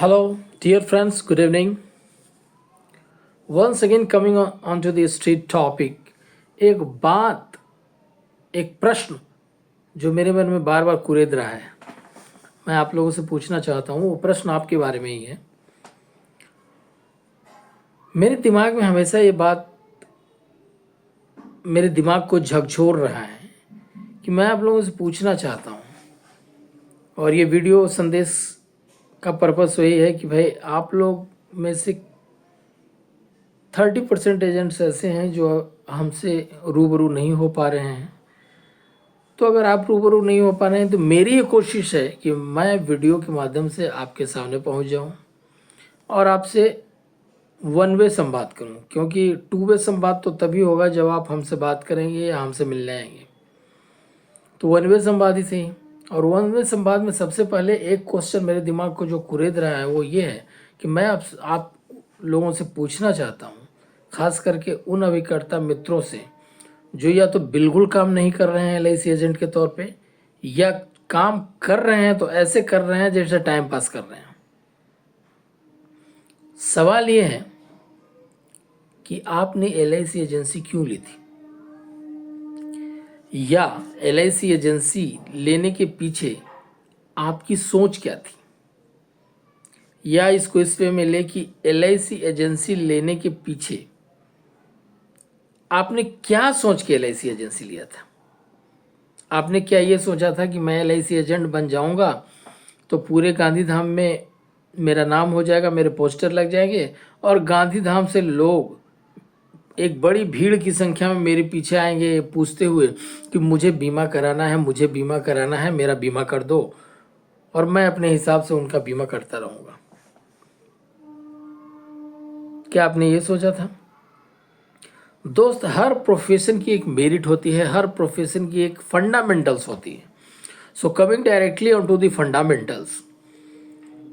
Hello, dear friends, good evening. Once again, coming onto the street topic, एक बात, एक प्रश्न जो मेरे मन में बार बार कुरेद रहा है, मैं आप लोगों से पूछना चाहता हूँ। वो प्रश्न आपके बारे में ही है। मेरे दिमाग में हमेशा ये बात मेरे दिमाग को झकझोर रहा है कि मैं आप लोगों से पूछना चाहता हूँ, और ये वीडियो संदेश का पर्पस वही है कि भाई आप लोग में से 30% एजेंट्स ऐसे हैं जो हमसे रूबरू नहीं हो पा रहे हैं। तो अगर आप रूबरू नहीं हो पा रहे हैं तो मेरी ये कोशिश है कि मैं वीडियो के माध्यम से आपके सामने पहुंच जाऊं और आपसे वन वे संवाद करूं, क्योंकि टू वे संवाद तो तभी होगा जब आप हमसे बात करेंगे या हमसे मिलने आएंगे। तो वन वे संवाद ही सही। और वन वे संवाद में सबसे पहले एक क्वेश्चन मेरे दिमाग को जो कुरेद रहा है वो ये है कि मैं आप लोगों से पूछना चाहता हूँ, खास करके उन अभिकर्ता मित्रों से जो या तो बिल्कुल काम नहीं कर रहे हैं LIC एजेंट के तौर पे, या काम कर रहे हैं तो ऐसे कर रहे हैं जैसे टाइम पास कर रहे हैं। सवाल ये है कि आपने LIC एजेंसी क्यों ली थी, या LIC एजेंसी लेने के पीछे आपकी सोच क्या थी, या इसको इस वे में ले कि LIC एजेंसी लेने के पीछे आपने क्या सोच के LIC एजेंसी लिया था। आपने क्या ये सोचा था कि मैं LIC एजेंट बन जाऊंगा तो पूरे गांधीधाम में मेरा नाम हो जाएगा, मेरे पोस्टर लग जाएंगे और गांधीधाम से लोग एक बड़ी भीड़ की संख्या में मेरे पीछे आएंगे पूछते हुए कि मुझे बीमा कराना है, मुझे बीमा कराना है, मेरा बीमा कर दो, और मैं अपने हिसाब से उनका बीमा करता रहूंगा। क्या आपने ये सोचा था? दोस्त, हर प्रोफेशन की एक मेरिट होती है, हर प्रोफेशन की एक फंडामेंटल्स होती है। So coming directly on to the fundamentals,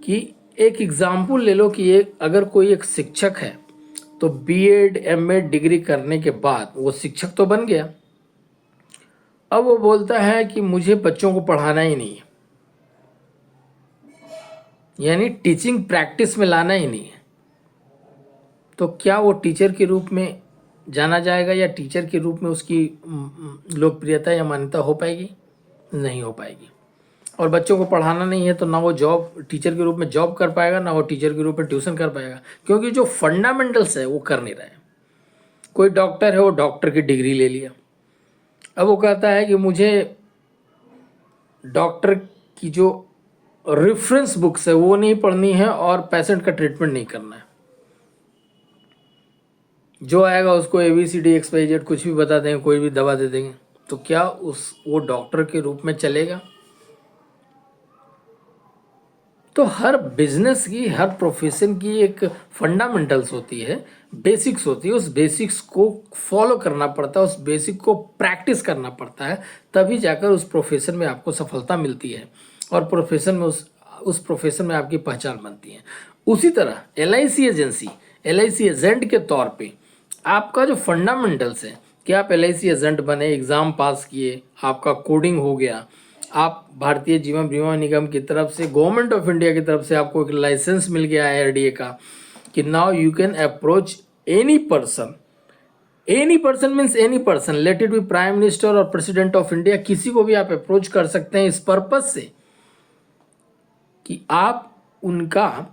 कि एक एग्जाम्पल ले लो कि अगर कोई एक शिक्षक है तो BEd MAd डिग्री करने के बाद वो शिक्षक तो बन गया। अब वो बोलता है कि मुझे बच्चों को पढ़ाना ही नहीं है, यानी टीचिंग प्रैक्टिस में लाना ही नहीं है। तो क्या वो टीचर के रूप में जाना जाएगा, या टीचर के रूप में उसकी लोकप्रियता या मान्यता हो पाएगी? नहीं हो पाएगी। और बच्चों को पढ़ाना नहीं है तो ना वो जॉब टीचर के रूप में जॉब कर पाएगा, ना वो टीचर के रूप में ट्यूशन कर पाएगा, क्योंकि जो फंडामेंटल्स है वो कर नहीं रहे। कोई डॉक्टर है, वो डॉक्टर की डिग्री ले लिया, अब वो कहता है कि मुझे डॉक्टर की जो रेफरेंस बुक्स है वो नहीं पढ़नी है और पेशेंट का ट्रीटमेंट नहीं करना है। जो आएगा उसको ABCD XYZ कुछ भी बता देंगे, कोई भी दवा दे देंगे, तो क्या वो डॉक्टर के रूप में चलेगा? तो हर बिजनेस की, हर प्रोफेशन की एक फंडामेंटल्स होती है, बेसिक्स होती है। उस बेसिक्स को फॉलो करना पड़ता है, उस बेसिक को प्रैक्टिस करना पड़ता है, तभी जाकर उस प्रोफेशन में आपको सफलता मिलती है और प्रोफेशन में उस प्रोफेशन में आपकी पहचान बनती है। उसी तरह LIC एजेंसी, LIC एजेंट के तौर पे आपका जो फंडामेंटल्स है कि आप LIC एजेंट बने, एग्ज़ाम पास किए, आपका कोडिंग हो गया, आप भारतीय जीवन बीमा निगम की तरफ से, गवर्नमेंट ऑफ इंडिया की तरफ से आपको एक लाइसेंस मिल गया है IRDA का, कि now you can approach any person means any person, let it be prime minister और प्रेसिडेंट ऑफ इंडिया, किसी को भी आप अप्रोच कर सकते हैं इस पर्पज से कि आप उनका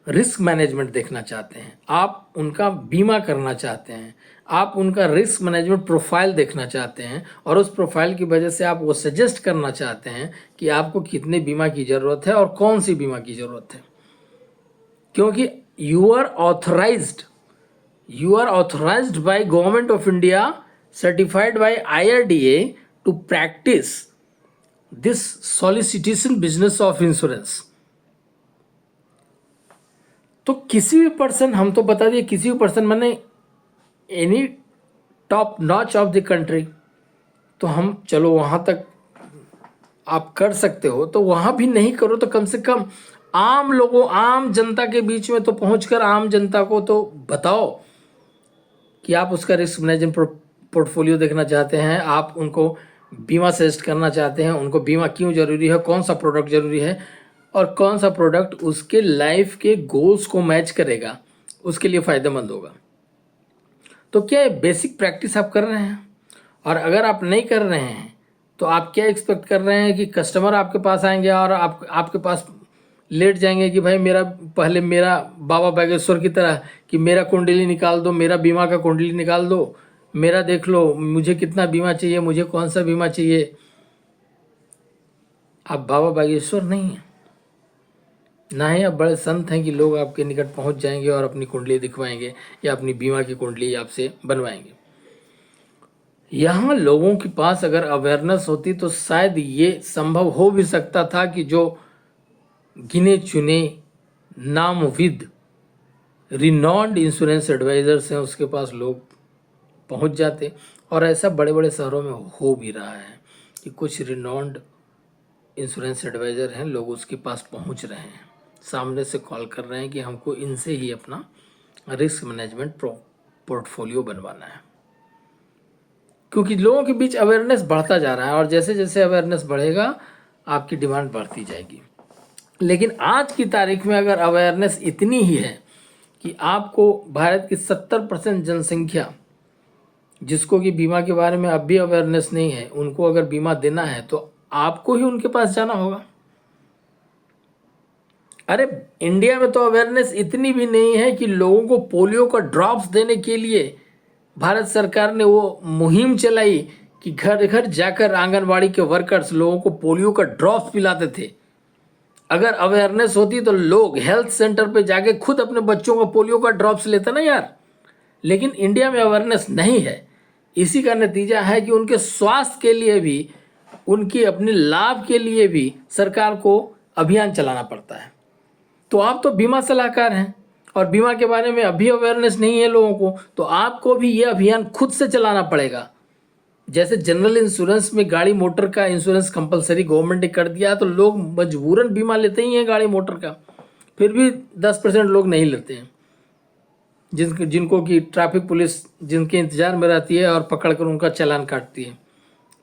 रिस्क मैनेजमेंट देखना चाहते हैं, आप उनका बीमा करना चाहते हैं, आप उनका रिस्क मैनेजमेंट प्रोफाइल देखना चाहते हैं, और उस प्रोफाइल की वजह से आप वो सजेस्ट करना चाहते हैं कि आपको कितने बीमा की ज़रूरत है और कौन सी बीमा की ज़रूरत है। क्योंकि you are authorised by government of India, certified by IRDA to practice this solicitation business of insurance. तो किसी भी पर्सन, हम तो बता दिए, किसी भी पर्सन माने any top notch of the country, तो हम चलो वहाँ तक आप कर सकते हो, तो वहाँ भी नहीं करो तो कम से कम आम लोगों, आम जनता के बीच में तो पहुंचकर आम जनता को तो बताओ कि आप उसका रिस्क मैनेजमेंट पोर्टफोलियो देखना चाहते हैं, आप उनको बीमा सजेस्ट करना चाहते हैं, उनको बीमा क्यों जरूरी है, कौन सा प्रोडक्ट जरूरी है। और कौन सा प्रोडक्ट उसके लाइफ के गोल्स को मैच करेगा, उसके लिए फ़ायदेमंद होगा। तो क्या ये बेसिक प्रैक्टिस आप कर रहे हैं? और अगर आप नहीं कर रहे हैं तो आप क्या एक्सपेक्ट कर रहे हैं कि कस्टमर आपके पास आएंगे और आपके पास लेट जाएंगे कि भाई मेरा पहले मेरा बाबा बागेश्वर की तरह कि मेरा कुंडली निकाल दो, मेरा बीमा का कुंडली निकाल दो, मेरा देख लो, मुझे कितना बीमा चाहिए, मुझे कौन सा बीमा चाहिए। आप बाबा बागेश्वर नहीं हैं, ना ही आप बड़े संत हैं कि लोग आपके निकट पहुंच जाएंगे और अपनी कुंडली दिखवाएंगे या अपनी बीमा की कुंडली आपसे बनवाएंगे। यहाँ लोगों के पास अगर अवेयरनेस होती तो शायद ये संभव हो भी सकता था कि जो गिने चुने नामविद रिनॉन्ड इंश्योरेंस एडवाइजर्स हैं उसके पास लोग पहुंच जाते। और ऐसा बड़े बड़े शहरों में हो भी रहा है कि कुछ रिनॉन्ड इंश्योरेंस एडवाइज़र हैं, लोग उसके पास पहुंच रहे हैं, सामने से कॉल कर रहे हैं कि हमको इनसे ही अपना रिस्क मैनेजमेंट पोर्टफोलियो बनवाना है। क्योंकि लोगों के बीच अवेयरनेस बढ़ता जा रहा है और जैसे जैसे अवेयरनेस बढ़ेगा आपकी डिमांड बढ़ती जाएगी। लेकिन आज की तारीख में अगर अवेयरनेस इतनी ही है कि आपको भारत की 70% जनसंख्या जिसको कि बीमा के बारे में अब भी अवेयरनेस नहीं है, उनको अगर बीमा देना है तो आपको ही उनके पास जाना होगा। अरे इंडिया में तो अवेयरनेस इतनी भी नहीं है कि लोगों को पोलियो का ड्रॉप्स देने के लिए भारत सरकार ने वो मुहिम चलाई कि घर घर जाकर आंगनवाड़ी के वर्कर्स लोगों को पोलियो का ड्रॉप्स पिलाते थे। अगर अवेयरनेस होती तो लोग हेल्थ सेंटर पे जाके खुद अपने बच्चों को पोलियो का ड्रॉप्स लेते ना यार। लेकिन इंडिया में अवेयरनेस नहीं है, इसी का नतीजा है कि उनके स्वास्थ्य के लिए भी, उनकी अपने लाभ के लिए भी सरकार को अभियान चलाना पड़ता है। तो आप तो बीमा सलाहकार हैं और बीमा के बारे में अभी अवेयरनेस नहीं है लोगों को, तो आपको भी ये अभियान खुद से चलाना पड़ेगा। जैसे जनरल इंश्योरेंस में गाड़ी मोटर का इंश्योरेंस कंपलसरी गवर्नमेंट ने कर दिया, तो लोग मजबूरन बीमा लेते ही हैं गाड़ी मोटर का। फिर भी 10% लोग नहीं लेते हैं, जिनको कि ट्रैफिक पुलिस जिनके इंतजार में रहती है और पकड़ कर उनका चालान काटती है,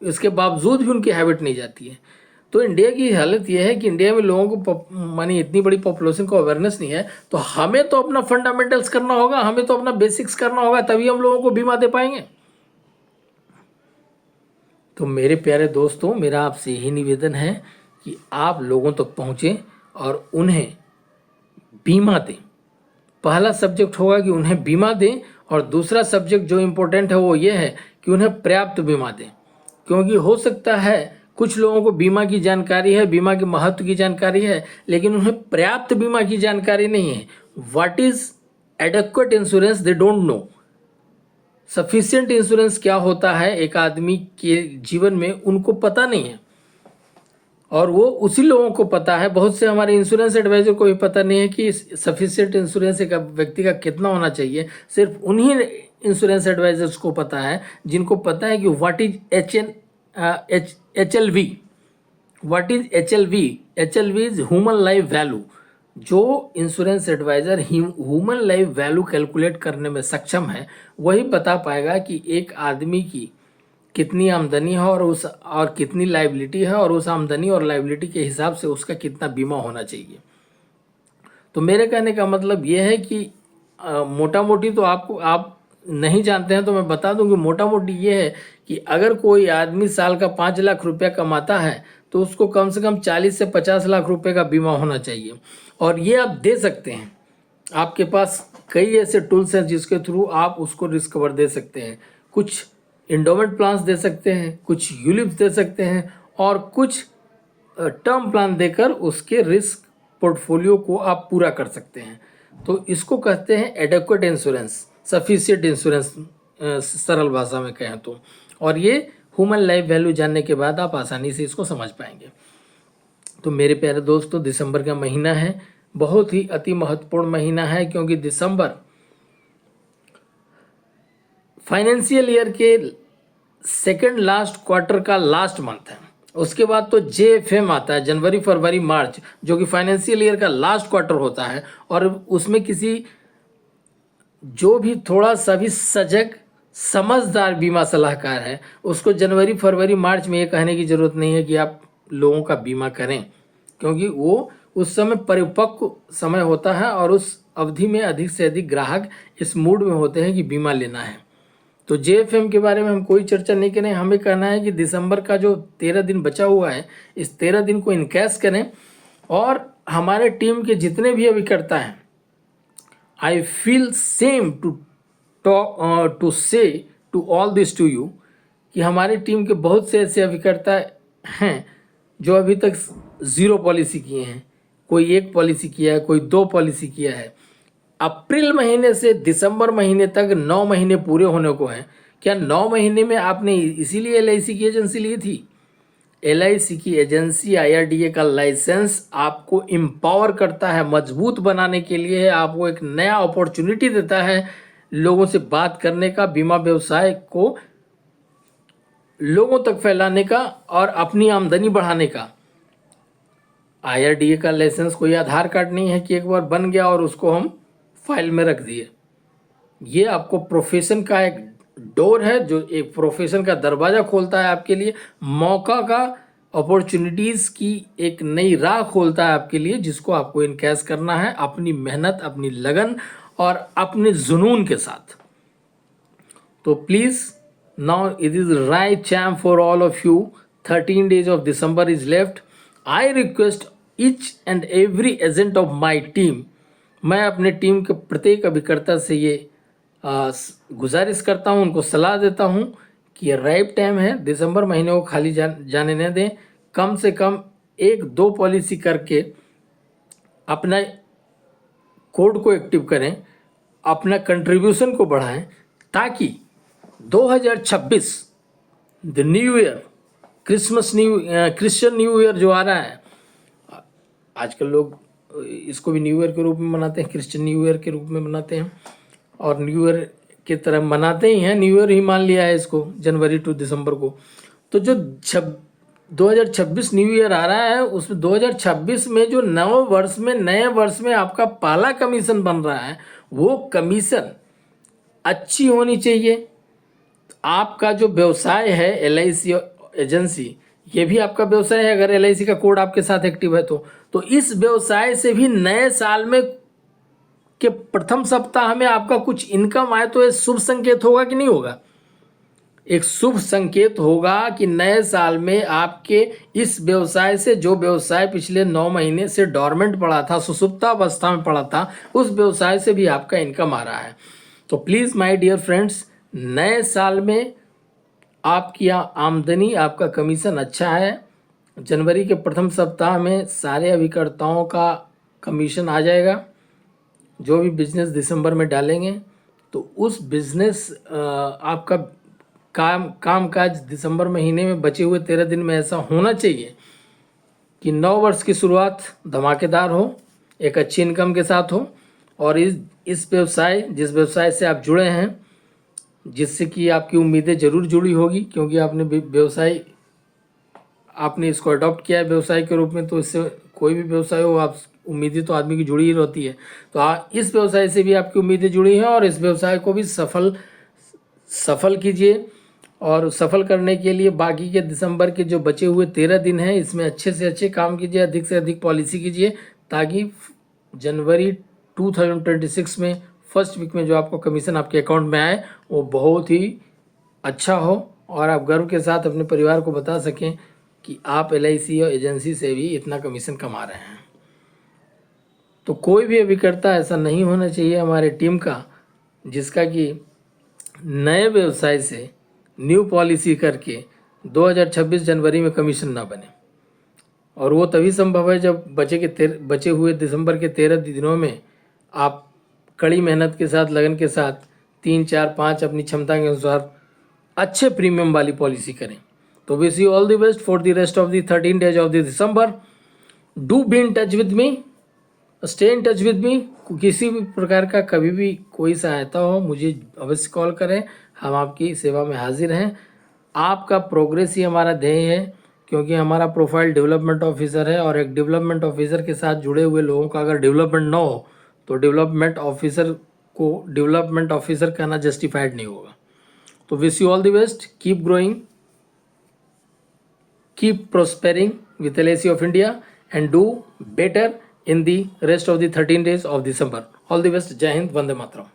इसके बावजूद भी उनकी हैबिट नहीं जाती है। तो इंडिया की हालत यह है कि इंडिया में लोगों को मानी इतनी बड़ी पॉपुलेशन को अवेयरनेस नहीं है, तो हमें तो अपना फंडामेंटल्स करना होगा, हमें तो अपना बेसिक्स करना होगा, तभी हम लोगों को बीमा दे पाएंगे। तो मेरे प्यारे दोस्तों, मेरा आपसे यही निवेदन है कि आप लोगों तक पहुँचें और उन्हें बीमा दें। पहला सब्जेक्ट होगा कि उन्हें बीमा दें और दूसरा सब्जेक्ट जो इम्पोर्टेंट है वो ये है कि उन्हें पर्याप्त बीमा दें। क्योंकि हो सकता है कुछ लोगों को बीमा की जानकारी है, बीमा के महत्व की जानकारी है, लेकिन उन्हें पर्याप्त बीमा की जानकारी नहीं है। What is adequate insurance they don't know. Sufficient insurance क्या होता है एक आदमी के जीवन में, उनको पता नहीं है। और वो उसी लोगों को पता है, बहुत से हमारे इंश्योरेंस एडवाइजर को भी पता नहीं है कि सफिशिएंट इंश्योरेंस एक व्यक्ति का कितना होना चाहिए। सिर्फ उन्हीं इंश्योरेंस एडवाइजर्स को पता है जिनको पता है कि what is HLV। What is HLV? HLV is human life value. जो insurance adviser human life value calculate करने में सक्षम है वही बता पाएगा कि एक आदमी की कितनी आमदनी है और कितनी लायबिलिटी है, और उस आमदनी और लायबिलिटी के हिसाब से उसका कितना बीमा होना चाहिए। तो मेरे कहने का मतलब ये है कि मोटा मोटी तो आप नहीं जानते हैं तो मैं बता दूं कि मोटा मोटी ये है कि अगर कोई आदमी साल का 5 लाख रुपया कमाता है तो उसको कम से कम 40 से 50 लाख रुपए का बीमा होना चाहिए। और ये आप दे सकते हैं, आपके पास कई ऐसे टूल्स हैं जिसके थ्रू आप उसको रिस्क कवर दे सकते हैं। कुछ इंडोमेंट प्लान्स दे सकते हैं, कुछ यूलिप्स दे सकते हैं और कुछ टर्म प्लान देकर उसके रिस्क पोर्टफोलियो को आप पूरा कर सकते हैं। तो इसको कहते हैं एडेक्वेट इंश्योरेंस, सफिशिएंट इंश्योरेंस सरल भाषा में कहें तो। और ये ह्यूमन लाइफ वैल्यू जानने के बाद आप आसानी से इसको समझ पाएंगे। तो मेरे प्यारे दोस्तों, दिसंबर का महीना है, बहुत ही अति महत्वपूर्ण महीना है, क्योंकि दिसंबर फाइनेंशियल ईयर के सेकंड लास्ट क्वार्टर का लास्ट मंथ है। उसके बाद तो JFM आता है, जनवरी फरवरी मार्च, जो कि फाइनेंशियल ईयर का लास्ट क्वार्टर होता है। और उसमें किसी जो भी थोड़ा सा भी सजग समझदार बीमा सलाहकार है उसको जनवरी फरवरी मार्च में ये कहने की ज़रूरत नहीं है कि आप लोगों का बीमा करें, क्योंकि वो उस समय परिपक्व समय होता है और उस अवधि में अधिक से अधिक ग्राहक इस मूड में होते हैं कि बीमा लेना है। तो जेएफएम के बारे में हम कोई चर्चा नहीं करें, हमें कहना है कि दिसंबर का जो 13 दिन बचा हुआ है, इस 13 दिन को इनकैश करें। और हमारे टीम के जितने भी अभिकर्ता हैं, I feel same to say to all this to you, कि हमारी टीम के बहुत से ऐसे अभिकर्ता हैं जो अभी तक 0 पॉलिसी किए हैं, कोई 1 पॉलिसी किया है, कोई 2 पॉलिसी किया है। अप्रैल महीने से दिसंबर महीने तक 9 महीने पूरे होने को हैं। क्या 9 महीने में आपने इसीलिए एलआईसी की एजेंसी ली थी? एलआईसी की एजेंसी आईआरडीए का लाइसेंस आपको एम्पावर करता है, मजबूत बनाने के लिए है, आपको एक नया अपॉर्चुनिटी देता है लोगों से बात करने का, बीमा व्यवसाय को लोगों तक फैलाने का और अपनी आमदनी बढ़ाने का। आईआरडीए का लाइसेंस कोई आधार कार्ड नहीं है कि एक बार बन गया और उसको हम फाइल में रख दिए। ये आपको प्रोफेशन का एक डोर है, जो एक प्रोफेशन का दरवाज़ा खोलता है आपके लिए, मौका का, अपॉर्चुनिटीज़ की एक नई राह खोलता है आपके लिए, जिसको आपको इनकैश करना है अपनी मेहनत, अपनी लगन और अपने जुनून के साथ। तो please now it is right time for all of you. 13 days of December is left. I request each and every agent of my team, मैं अपने टीम के प्रत्येक अभिकर्ता से ये गुजारिश करता हूँ, उनको सलाह देता हूँ कि ये राइट टाइम है, दिसंबर महीने को खाली जाने न दें। कम से कम 1-2 पॉलिसी करके अपना कोड को एक्टिव करें, अपना कंट्रीब्यूशन को बढ़ाएं, ताकि 2026 the new year, Christian new year जो आ रहा है, आजकल लोग इसको भी न्यू ईयर के रूप में मनाते हैं, क्रिश्चियन न्यू ईयर के रूप में मनाते हैं और न्यू ईयर की तरह मनाते ही हैं, न्यू ईयर ही मान लिया है इसको, जनवरी टू दिसंबर को। तो जो 2026 न्यू ईयर आ रहा है, उसमें 2026 में जो नए वर्ष में आपका पहला कमीशन बन रहा है, वो कमीशन अच्छी होनी चाहिए। आपका जो व्यवसाय है एलआईसी एजेंसी, ये भी आपका व्यवसाय है, अगर एलआईसी का कोड आपके साथ एक्टिव है तो इस व्यवसाय से भी नए साल में के प्रथम सप्ताह में आपका कुछ इनकम आए तो ये शुभ संकेत होगा कि नहीं होगा? एक शुभ संकेत होगा कि नए साल में आपके इस व्यवसाय से, जो व्यवसाय पिछले 9 महीने से डॉर्मेंट पड़ा था, सुसुप्तावस्था में पड़ा था, उस व्यवसाय से भी आपका इनकम आ रहा है। तो प्लीज़ माय डियर फ्रेंड्स, नए साल में आपकी आमदनी, आपका कमीशन अच्छा है। जनवरी के प्रथम सप्ताह में सारे अभिकर्ताओं का कमीशन आ जाएगा। जो भी बिजनेस दिसंबर में डालेंगे तो उस बिजनेस आपका कामकाज दिसंबर महीने में बचे हुए 13 दिन में ऐसा होना चाहिए कि 9 वर्ष की शुरुआत धमाकेदार हो, एक अच्छी इनकम के साथ हो। और इस व्यवसाय, जिस व्यवसाय से आप जुड़े हैं, जिससे कि आपकी उम्मीदें ज़रूर जुड़ी होगी, क्योंकि आपने इसको अडॉप्ट किया है व्यवसाय के रूप में, तो इससे कोई भी व्यवसाय हो, आप उम्मीदें तो आदमी की जुड़ी ही रहती है। तो इस व्यवसाय से भी आपकी उम्मीदें जुड़ी हैं और इस व्यवसाय को भी सफल कीजिए। और सफल करने के लिए बाकी के दिसंबर के जो बचे हुए 13 दिन हैं, इसमें अच्छे से अच्छे काम कीजिए, अधिक से अधिक पॉलिसी कीजिए, ताकि जनवरी 2026 में फर्स्ट वीक में जो आपको कमीशन आपके अकाउंट में आए, वो बहुत ही अच्छा हो और आप गर्व के साथ अपने परिवार को बता सकें कि आप एलआईसी और एजेंसी से भी इतना कमीशन कमा रहे हैं। तो कोई भी अभिकर्ता ऐसा नहीं होना चाहिए हमारे टीम का, जिसका कि नए व्यवसाय से न्यू पॉलिसी करके 2026 जनवरी में कमीशन ना बने। और वो तभी संभव है जब बचे हुए दिसंबर के 13 दिनों में आप कड़ी मेहनत के साथ, लगन के साथ 3, 4, 5 अपनी क्षमता के अनुसार अच्छे प्रीमियम वाली पॉलिसी करें। तो wish you all the best for the rest of the 13 days of the December. Do be in touch with me, stay in touch with me. किसी भी प्रकार का कभी भी कोई सहायता हो, मुझे अवश्य कॉल करें, हम आपकी सेवा में हाजिर हैं। आपका प्रोग्रेस ही हमारा ध्येय है, क्योंकि हमारा प्रोफाइल डेवलपमेंट ऑफिसर है और एक डेवलपमेंट ऑफिसर के साथ जुड़े हुए लोगों का अगर डेवलपमेंट ना हो तो डेवलपमेंट ऑफिसर को डेवलपमेंट ऑफिसर कहना जस्टिफाइड नहीं होगा। तो wish you all the best, keep growing, keep prospering with LIC of India and do better in the rest of the 13 days of December. All the best. Jai Hind. Vande Mataram.